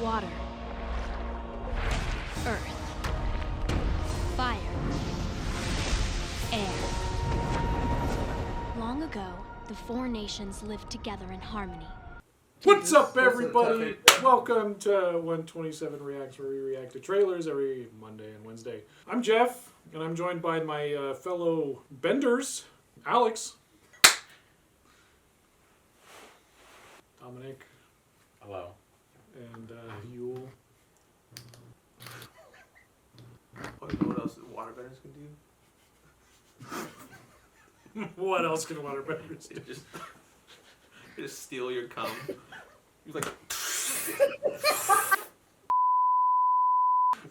Water. Earth. Fire. Air. Long ago, the four nations lived together in harmony. What's up, everybody? Welcome to 127 Reacts, where we react to trailers every Monday and Wednesday. I'm Jeff, and I'm joined by my fellow benders, Alex, Dominic, hello, and Yule. Oh, you know what else waterbenders can do? What else can waterbenders do? Just steal your cum. He's like,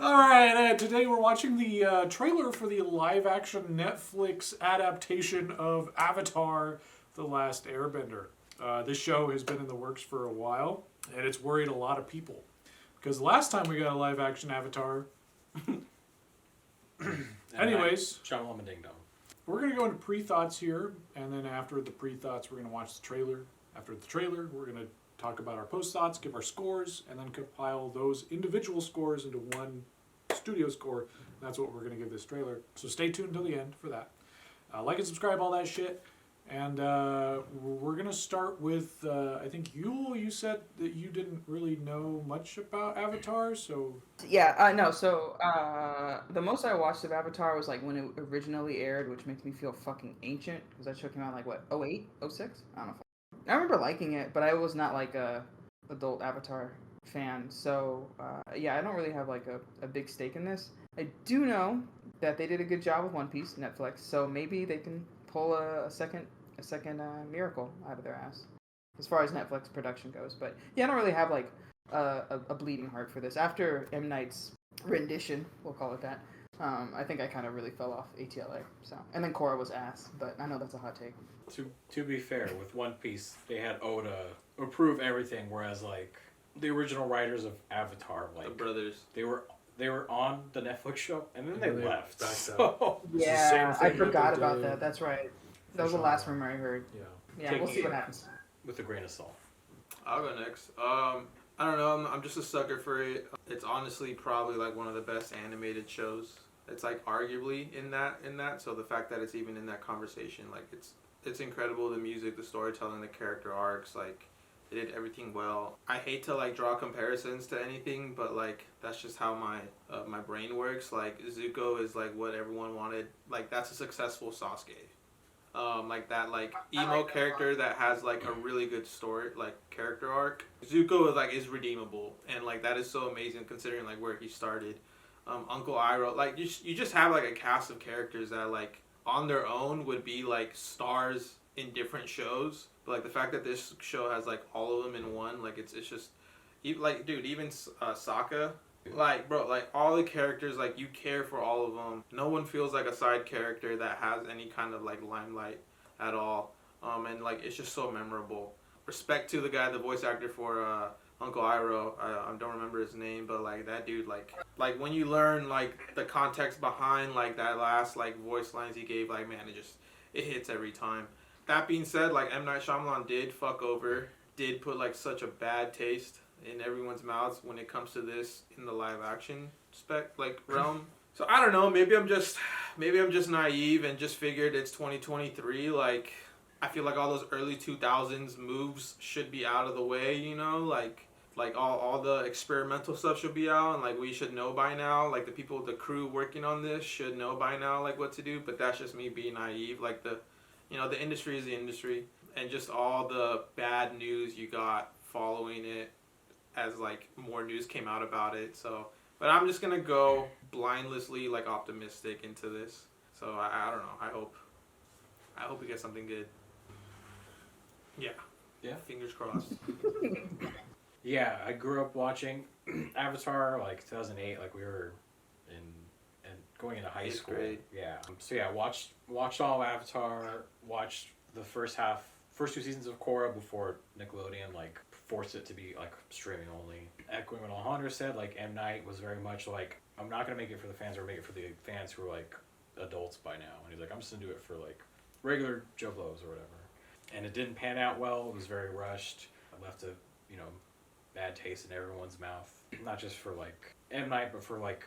Alright, today we're watching the trailer for the live-action Netflix adaptation of Avatar The Last Airbender. This show has been in the works for a while, and it's worried a lot of people. Because the last time we got a live-action Avatar... Anyways... Shamylan Ding Dong. We're going to go into pre-thoughts here, and then after the pre-thoughts, we're going to watch the trailer. After the trailer, we're going to talk about our post-thoughts, give our scores, and then compile those individual scores into one studio score. And that's what we're going to give this trailer. So stay tuned till the end for that. Like and subscribe, all that shit. And we're going to start with, I think, Yule, you said that you didn't really know much about Avatar, so... Yeah, no, so the most I watched of Avatar was like when it originally aired, which makes me feel fucking ancient, because that show came out like, what, 08, 06? I don't know. I remember liking it, but I was not like a adult Avatar fan, so yeah, I don't really have like a big stake in this. I do know that they did a good job with One Piece, Netflix, so maybe they can pull a second miracle out of their ass as far as Netflix production goes. But yeah, I don't really have like a bleeding heart for this. After M. Night's rendition, we'll call it that, I think I kind of really fell off ATLA. So, and then Korra was ass, but I know that's a hot take. To be fair, with One Piece, they had Oda approve everything, whereas like the original writers of Avatar, like the brothers, they were on the Netflix show and then they left. So, yeah, I forgot about that. That's right. That was the last rumor I heard. Yeah, we'll see what happens. With a grain of salt. I'll go next. I don't know. I'm just a sucker for it. It's honestly probably like one of the best animated shows. It's like arguably in that. So the fact that it's even in that conversation, like it's incredible. The music, the storytelling, the character arcs, like they did everything well. I hate to like draw comparisons to anything, but like that's just how my brain works. Like Zuko is like what everyone wanted. Like that's a successful Sasuke. Like that like emo character that has like a really good story, like character arc. Zuko is redeemable, and like that is so amazing considering like where he started. Uncle Iroh, like you just have like a cast of characters that like on their own would be like stars in different shows, but like the fact that this show has like all of them in one, like it's just like dude, even Sokka, like bro, like all the characters, like you care for all of them. No one feels like a side character that has any kind of like limelight at all, and like it's just so memorable. Respect to the guy, the voice actor for Uncle Iroh, I don't remember his name, but like that dude, like when you learn like the context behind like that last like voice lines he gave, like man, it hits every time. That being said, like M. Night Shyamalan did put like such a bad taste in everyone's mouths when it comes to this in the live action realm. So I don't know, maybe I'm just naive and just figured it's 2023. Like I feel like all those early 2000s moves should be out of the way, you know, like all the experimental stuff should be out, and like we should know by now, like the crew working on this should know by now like what to do. But that's just me being naive. Like the industry is the industry, and just all the bad news you got following it as like more news came out about it. So but I'm just gonna go blindlessly like optimistic into this. So I don't know, I hope we get something good. Yeah, fingers crossed. Yeah, I grew up watching Avatar like 2008, like we were going into high school. Grade. Yeah. So yeah, watched all of Avatar, watched the first two seasons of Korra before Nickelodeon like forced it to be like streaming only. Echoing what Alejandro said, like M. Night was very much like, I'm not gonna make it for the fans, or make it for the fans who are like adults by now. And he's like, I'm just gonna do it for like regular Joe Blows or whatever. And it didn't pan out well. It was very rushed. I left a bad taste in everyone's mouth. Not just for like M. Night, but for like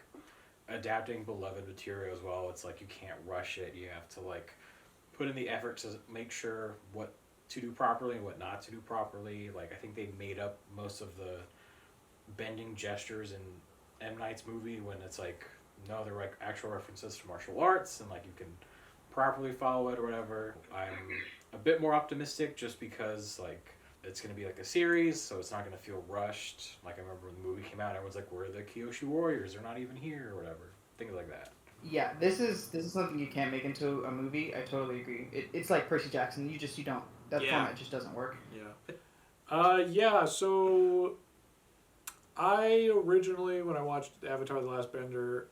adapting beloved material as well. It's like you can't rush it. You have to like put in the effort to make sure what to do properly and what not to do properly. Like I think they made up most of the bending gestures in M. Night's movie when it's like no, they're like actual references to martial arts and like you can properly follow it or whatever. I'm a bit more optimistic just because like it's going to be like a series, so it's not going to feel rushed. Like I remember when the movie came out, everyone's like, where are the Kyoshi Warriors? They're not even here or whatever. Things like that. Yeah, this is something you can't make into a movie. I totally agree. It's like Percy Jackson. You don't. That format just doesn't work. Yeah. So I originally, when I watched Avatar: The Last Airbender,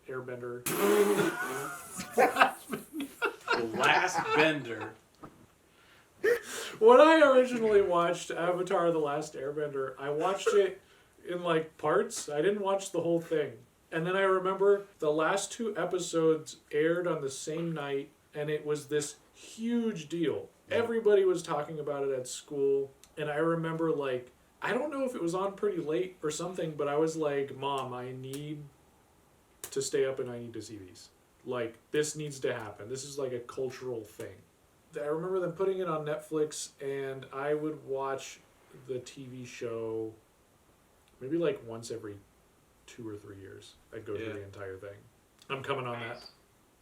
The Last Bender. When I originally watched Avatar: The Last Airbender, I watched it in like parts. I didn't watch the whole thing. And then I remember the last 2 episodes aired on the same night, and it was this huge deal. Everybody was talking about it at school, and I remember like, I don't know if it was on pretty late or something, but I was like, Mom, I need to stay up and I need to see these. Like, this needs to happen. This is like a cultural thing. I remember them putting it on Netflix, and I would watch the TV show maybe like once every 2 or 3 years. I'd go through the entire thing. I'm coming on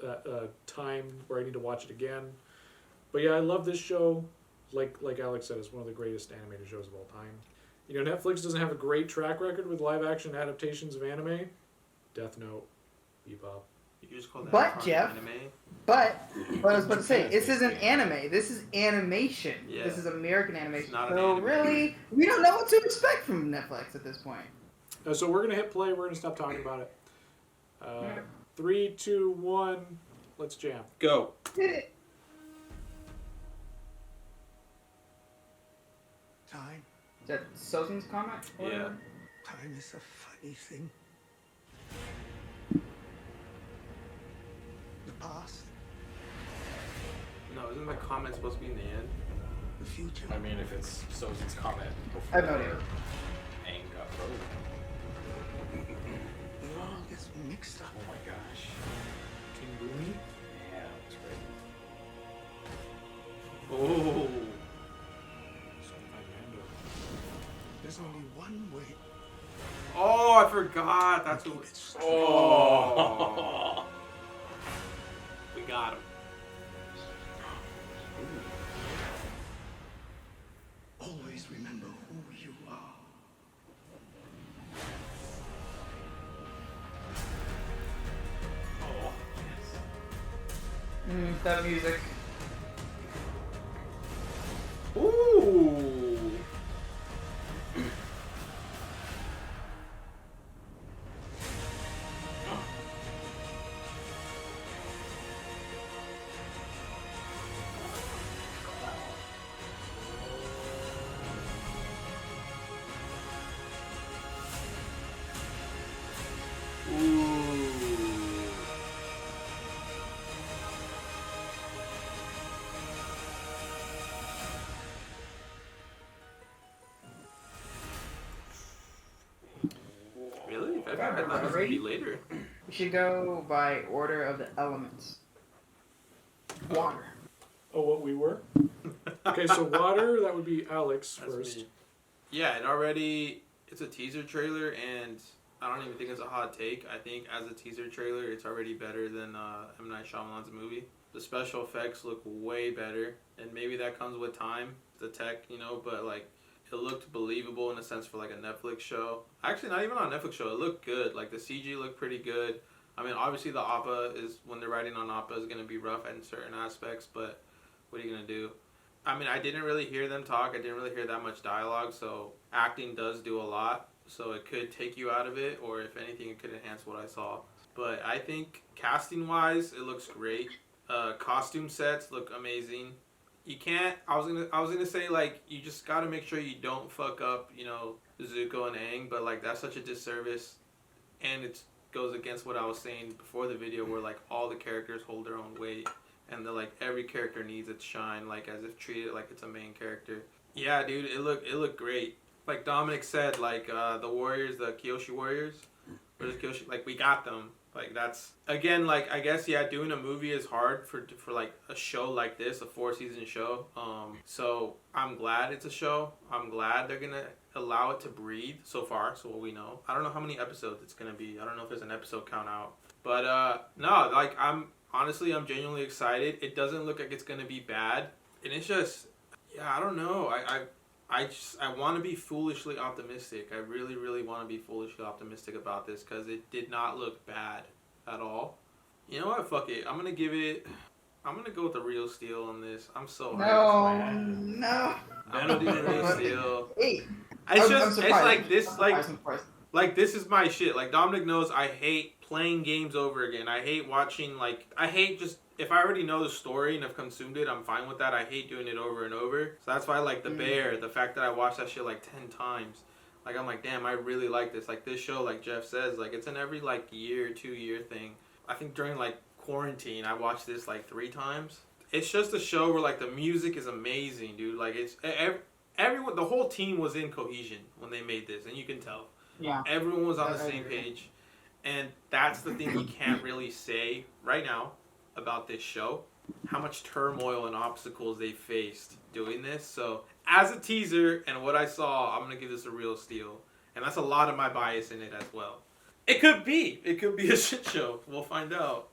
that time where I need to watch it again. But yeah, I love this show. Like Alex said, it's one of the greatest animated shows of all time. You know, Netflix doesn't have a great track record with live-action adaptations of anime. Death Note, Bebop. You just call that But Jeff, anime? but what I was about to say, this isn't anime. This is animation. Yeah. This is American animation. It's not an So anime. really, we don't know what to expect from Netflix at this point. So we're going to hit play. We're going to stop talking about it. 3, 2, 1, let's jam. Go. Hit it. Time. Is that Sozin's comment? Or Yeah. whatever? Time is a funny thing. The past, No, isn't the comment supposed to be in the end? the future. I mean, if it's Sozin's comment I have no before idea. Aang got frozen. It all gets mixed up. Oh my gosh. King Boomy? Yeah, that's great. Oh. There's only one way. Oh, I forgot. That's to who. keep it straight. Oh. We got him. Always remember who you are. Oh, yes. That music. Ooh. Really? I thought it was gonna be later. We should go by order of the elements. Water. Oh, what we were? Okay, so water, that would be Alex That's first. me. Yeah, it's a teaser trailer, and I don't even think it's a hot take. I think as a teaser trailer, it's already better than M. Night Shyamalan's movie. The special effects look way better, and maybe that comes with time, the tech, but like, it looked believable in a sense for like a Netflix show. Actually, not even on a Netflix show. It looked good. Like the CG looked pretty good. I mean, obviously the APA when they're writing on APA is going to be rough in certain aspects, but what are you going to do? I mean, I didn't really hear them talk. I didn't really hear that much dialogue, so acting does do a lot. So it could take you out of it, or if anything, it could enhance what I saw. But I think casting-wise, it looks great. Costume sets look amazing. You can't. I was gonna say like you just gotta make sure you don't fuck up, Zuko and Aang. But like that's such a disservice, and it goes against what I was saying before the video, where like all the characters hold their own weight, and like every character needs its shine, like as if treated like it's a main character. Yeah, dude, it looked great. like Dominic said, like the Warriors, the Kyoshi Warriors, or the Kyoshi, like we got them. Like that's again, like I guess yeah, doing a movie is hard for like a show like this, a 4-season show. So I'm glad it's a show. I'm glad they're gonna allow it to breathe so far. So what we know, I don't know how many episodes it's gonna be. I don't know if there's an episode count out, but no, like I'm genuinely excited. It doesn't look like it's gonna be bad, and it's just yeah, I don't know. I want to be foolishly optimistic. I really, really want to be foolishly optimistic about this because it did not look bad at all. You know what? Fuck it. I'm gonna go with the real steal on this. I'm so hyped. No. I'm gonna do the real steal. Hey, It's I'm like this, I'm surprised. like this is my shit. Like Dominic knows I hate playing games over again. I hate watching, I hate just, if I already know the story and have consumed it, I'm fine with that. I hate doing it over and over. So that's why I like The Bear, the fact that I watched that shit like 10 times. Like I'm like, damn, I really like this. Like this show, like Jeff says, like it's an every like year, 2-year thing. I think during like quarantine, I watched this like 3 times. It's just a show where like the music is amazing, dude. Like it's everyone, the whole team was in cohesion when they made this, and you can tell. Yeah. Everyone was on the same page. And that's the thing you can't really say right now about this show. How much turmoil and obstacles they faced doing this. So, as a teaser and what I saw, I'm going to give this a real steal. And that's a lot of my bias in it as well. It could be. It could be a shit show. We'll find out.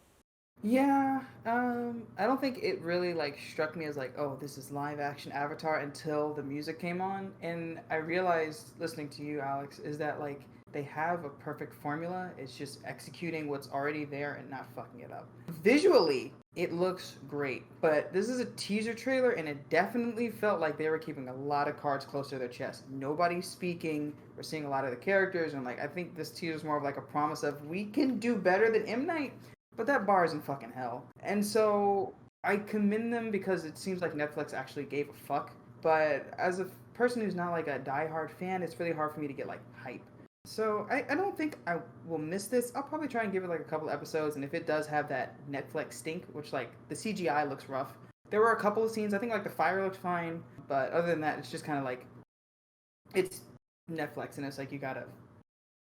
Yeah, I don't think it really like struck me as like, oh, this is live action Avatar until the music came on, and I realized listening to you, Alex, is that like they have a perfect formula. It's just executing what's already there and not fucking it up. Visually, it looks great, but this is a teaser trailer, and it definitely felt like they were keeping a lot of cards close to their chest. Nobody's speaking. We're seeing a lot of the characters, and like I think this teaser is more of like a promise of we can do better than M. Night. But that bar is in fucking hell. And so I commend them because it seems like Netflix actually gave a fuck. But as a person who's not like a diehard fan, it's really hard for me to get like hype. So I don't think I will miss this. I'll probably try and give it like a couple episodes. And if it does have that Netflix stink, which like the CGI looks rough. There were a couple of scenes, I think like the fire looked fine. But other than that, it's just kind of like, it's Netflix and it's like you gotta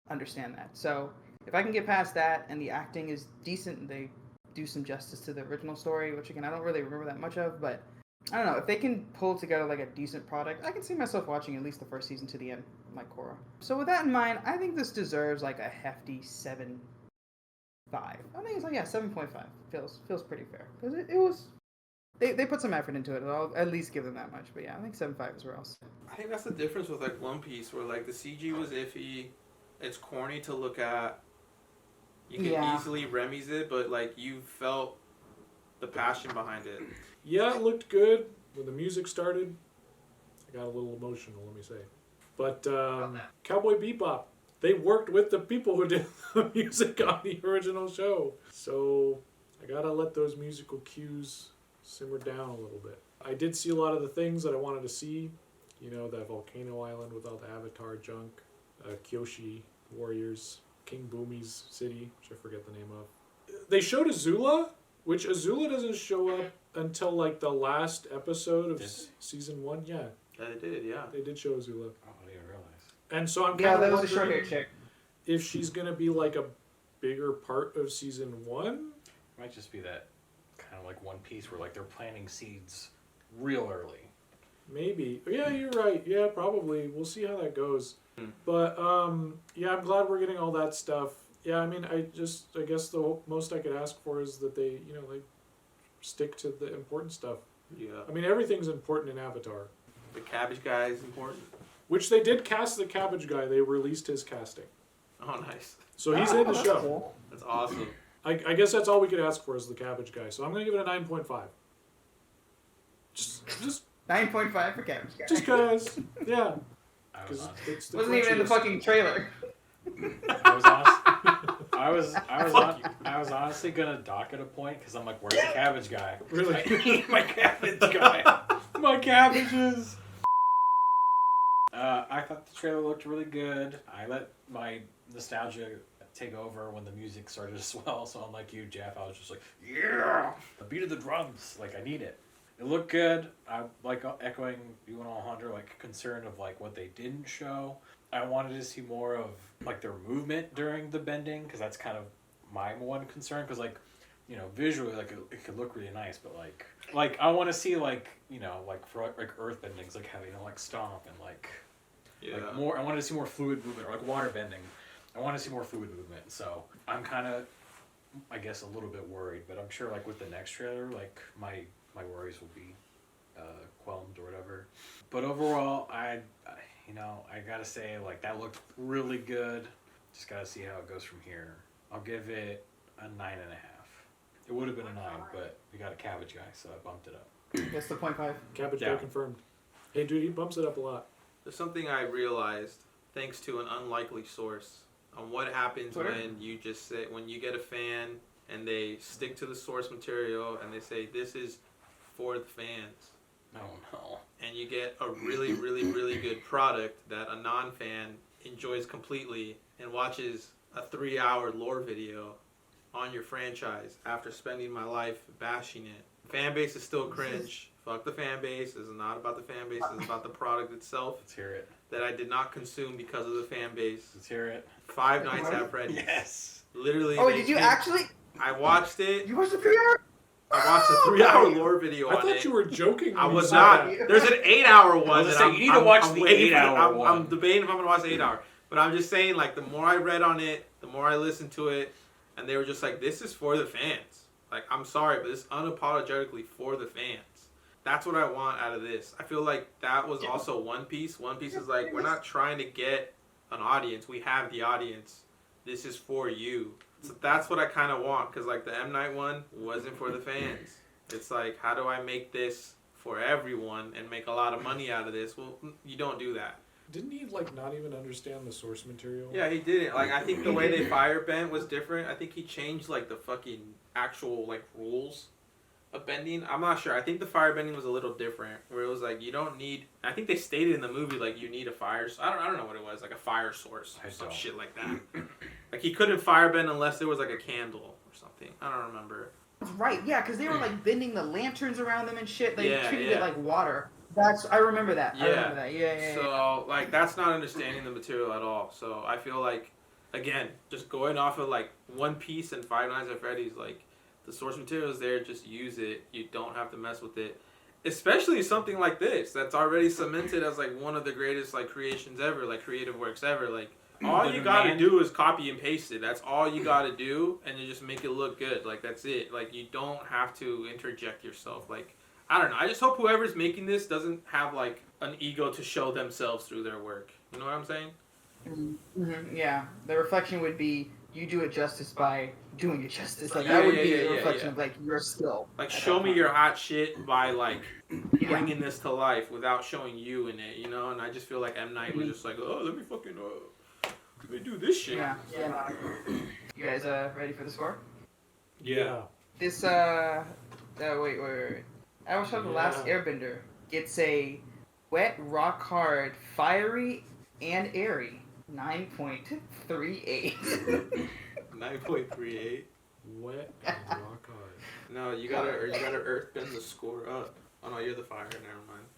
understand that. So if I can get past that and the acting is decent and they do some justice to the original story, which again I don't really remember that much of, but I don't know, if they can pull together like a decent product, I can see myself watching at least the first season to the end, like Korra. So with that in mind, I think this deserves like a hefty 7.5. I think it's like 7.5. Feels pretty fair because it was they put some effort into it. I'll at least give them that much. But yeah, I think 7.5 is where I'll sit. I think that's the difference with like One Piece, where like the CG was iffy, it's corny to look at. You can easily Remy's it, but like you felt the passion behind it. Yeah, it looked good when the music started. I got a little emotional, let me say. But Cowboy Bebop, they worked with the people who did the music on the original show. So I gotta let those musical cues simmer down a little bit. I did see a lot of the things that I wanted to see. You know, that volcano island with all the Avatar junk, Kyoshi Warriors, King Boomy's city, which I forget the name of. They showed Azula, which Azula doesn't show up until like the last episode of season 1. Yeah. They did, yeah. They did show Azula. Oh, I didn't realize. And so I'm Yeah, kind that of was a short hair wondering chick. if she's going to be like a bigger part of season 1. It might just be that kind of like One Piece where like they're planting seeds real early. Maybe. Yeah, you're right. Yeah, probably. We'll see how that goes. But yeah, I'm glad we're getting all that stuff. Yeah, I mean, I guess the most I could ask for is that they, you know, like stick to the important stuff. Yeah. I mean, everything's important in Avatar. The cabbage guy is important. Which they did cast the cabbage guy. They released his casting. Oh, nice. So he's in the that's show. Cool. That's awesome. I guess that's all we could ask for is the cabbage guy. So I'm going to give it a 9.5. Just 9.5 for Cabbage Guy. just because, yeah. I was 'Cause honest. it's the Wasn't even in the crunchiest. fucking trailer. I was honestly gonna dock at a point because I'm like, where's the cabbage guy? Really? I need my cabbage guy. My cabbages. I thought the trailer looked really good. I let my nostalgia take over when the music started to swell. So unlike you, Jeff, I was just like, yeah, the beat of the drums. Like I need it. It looked good. I like echoing you and Alejandro, like concern of like what they didn't show. I wanted to see more of like their movement during the bending because that's kind of my one concern. Because like, you know, visually like it could look really nice, but like I want to see like, you know, like for like earth bendings, like having like stomp and like more. I wanted to see more fluid movement or like water bending. I want to see more fluid movement. So I'm kind of, I guess, a little bit worried, but I'm sure like with the next trailer, like my worries will be quelmed or whatever. But overall, I gotta say, like, that looked really good. Just gotta see how it goes from here. I'll give it a 9.5. It would have been a 9, but we got a cabbage guy, so I bumped it up. That's the 0.5. Cabbage guy confirmed. Hey, dude, he bumps it up a lot. There's something I realized thanks to an unlikely source on what happens Twitter? when you just say, when you get a fan and they stick to the source material and they say this is for the fans. Oh no. And you get a really, really, really good product that a non-fan enjoys completely and watches a 3-hour lore video on your franchise after spending my life bashing it. Fan base is still cringe. Fuck the fan base. This is not about the fan base. It's about the product itself. Let's hear it. That I did not consume because of the fan base. Let's hear it. Five Nights at Freddy's. Yes. Literally. Oh, did you actually? I watched it. You watched the 3-hour? I watched a 3-hour lore video I on thought it. you were joking. I when you was said not. that. There's an 8-hour one. I was that saying, I'm- you need to I'm- watch I'm the waiting for 8-hour one. I'm debating if I'm going to watch the 8-hour. But I'm just saying, like, the more I read on it, the more I listened to it, and they were just like, this is for the fans. Like, I'm sorry, but it's unapologetically for the fans. That's what I want out of this. I feel like that was also One Piece. One Piece is like, we're not trying to get an audience. We have the audience. This is for you. So that's what I kind of want, because, like, the M. Night one wasn't for the fans. It's like, how do I make this for everyone and make a lot of money out of this? Well, you don't do that. Didn't he, like, not even understand the source material? Yeah, he didn't. Like, I think the way they firebent was different. I think he changed, like, the fucking actual, like, rules of bending. I'm not sure. I think the firebending was a little different, where it was like, you don't need... I think they stated in the movie, like, you need a fire... I don't know what it was, like a fire source or some shit like that. Like, he couldn't firebend unless there was, like, a candle or something. I don't remember. Right, yeah, because they were like bending the lanterns around them and shit. They Yeah, treated yeah. it like water. I remember that. Yeah. I remember that. Yeah. So, like, that's not understanding the material at all. So, I feel like, again, just going off of, like, One Piece and Five Nights at Freddy's, like, the source material is there, just use it. You don't have to mess with it. Especially something like this, that's already cemented as, like, one of the greatest, like, creations ever, like, creative works ever. Like, all you gotta do is copy and paste it. That's all you gotta do, and you just make it look good. Like, that's it. Like, you don't have to interject yourself. Like, I don't know. I just hope whoever's making this doesn't have, like, an ego to show themselves through their work. You know what I'm saying? Mm-hmm. Yeah. The reflection would be you do it justice by doing it justice. Like, Yeah, that would yeah, be yeah, the yeah, reflection yeah. of, like, your skill. Like, at show that me point. your hot shit by, like, Yeah. bringing this to life without showing you in it, you know? And I just feel like M. Night was just like, oh, let me fucking, let me do this shit. Yeah. You guys ready for the score? Yeah. This, wait. Avatar The Last Airbender gets a wet, rock hard, fiery, and airy 9.38. 9.38. Wet and rock hard. No, you gotta earth bend the score up. Oh no, you're the fire. Never mind.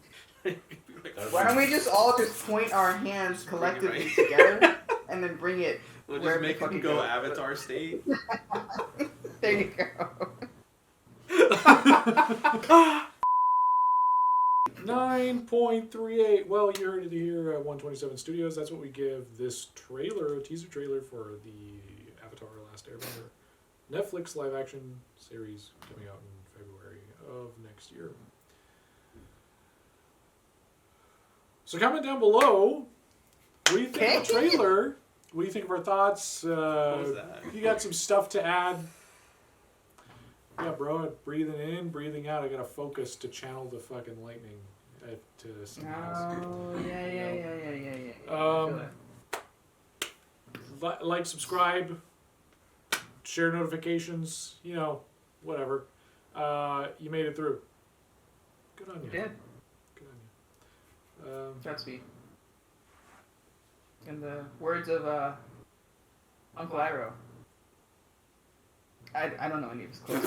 Like, Why don't we just all just point our hands collectively right. together and then bring it? we'll just wherever make the fuck him it go goes. Avatar state. There you go. 9.38. Well, you heard it here at 127 Studios. That's what we give this trailer, teaser trailer for the Avatar The Last Airbender Netflix live action series coming out in February of next year. So comment down below. What do you think of the trailer? What do you think of our thoughts? What was that? You got some stuff to add? Yeah, bro, breathing in, breathing out. I gotta focus to channel the fucking lightning to something else. Oh, yeah. Like, subscribe, share notifications, you know, whatever. You made it through. Good on you. You did. Good on you. That's me. In the words of Uncle Iroh. I don't know any of his quotes.